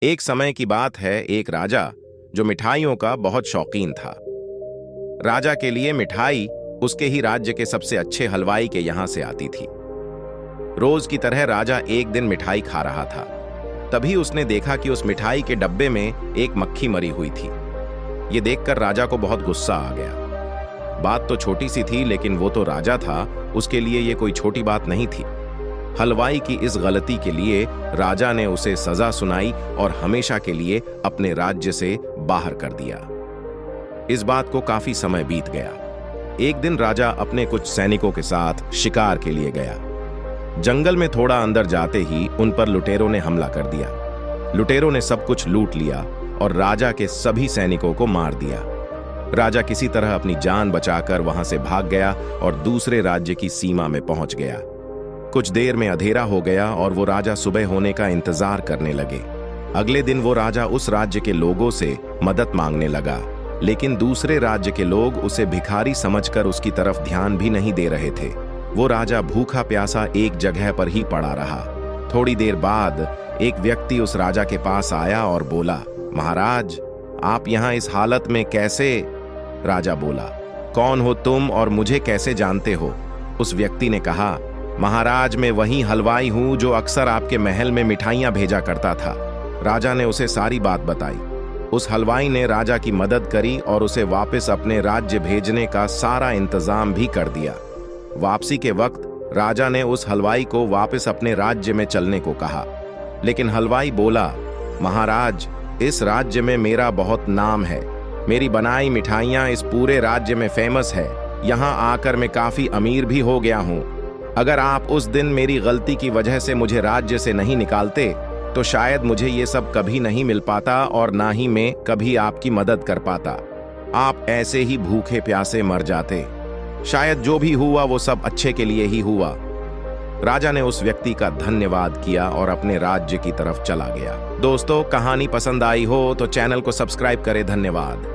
एक समय की बात है, एक राजा जो मिठाइयों का बहुत शौकीन था। राजा के लिए मिठाई उसके ही राज्य के सबसे अच्छे हलवाई के यहां से आती थी। रोज की तरह राजा एक दिन मिठाई खा रहा था। तभी उसने देखा कि उस मिठाई के डब्बे में एक मक्खी मरी हुई थी। ये देखकर राजा को बहुत गुस्सा आ गया। बात तो छोटी सी थी, लेकिन वो तो राजा था, उसके लिए ये कोई छोटी बात नहीं थी। हलवाई की इस गलती के लिए राजा ने उसे सजा सुनाई और हमेशा के लिए अपने राज्य से बाहर कर दिया। इस बात को काफी समय बीत गया। एक दिन राजा अपने कुछ सैनिकों के साथ शिकार के लिए गया। जंगल में थोड़ा अंदर जाते ही उन पर लुटेरों ने हमला कर दिया। लुटेरों ने सब कुछ लूट लिया और राजा के सभी सैनिकों को मार दिया। राजा किसी तरह अपनी जान बचाकर वहां से भाग गया और दूसरे राज्य की सीमा में पहुंच गया। कुछ देर में अंधेरा हो गया और वो राजा सुबह होने का इंतजार करने लगे। अगले दिन वो राजा उस राज्य के लोगों से मदद मांगने लगा, लेकिन दूसरे राज्य के लोग उसे भिखारी समझकर उसकी तरफ ध्यान भी नहीं दे रहे थे। वो राजा भूखा प्यासा एक जगह पर ही पड़ा रहा। थोड़ी देर बाद एक व्यक्ति उस राजा के पास आया और बोला, महाराज, आप यहाँ इस हालत में कैसे? राजा बोला, कौन हो तुम और मुझे कैसे जानते हो? उस व्यक्ति ने कहा, महाराज, मैं वही हलवाई हूं जो अक्सर आपके महल में मिठाइयां भेजा करता था। राजा ने उसे सारी बात बताई। उस हलवाई ने राजा की मदद करी और उसे वापस अपने राज्य भेजने का सारा इंतजाम भी कर दिया। वापसी के वक्त राजा ने उस हलवाई को वापस अपने राज्य में चलने को कहा, लेकिन हलवाई बोला, महाराज, इस राज्य में मेरा बहुत नाम है। मेरी बनाई मिठाइयां इस पूरे राज्य में फेमस है। यहाँ आकर मैं काफी अमीर भी हो गया हूँ। अगर आप उस दिन मेरी गलती की वजह से मुझे राज्य से नहीं निकालते तो शायद मुझे ये सब कभी नहीं मिल पाता और ना ही मैं कभी आपकी मदद कर पाता। आप ऐसे ही भूखे प्यासे मर जाते। शायद जो भी हुआ वो सब अच्छे के लिए ही हुआ। राजा ने उस व्यक्ति का धन्यवाद किया और अपने राज्य की तरफ चला गया। दोस्तों, कहानी पसंद आई हो तो चैनल को सब्सक्राइब करें। धन्यवाद।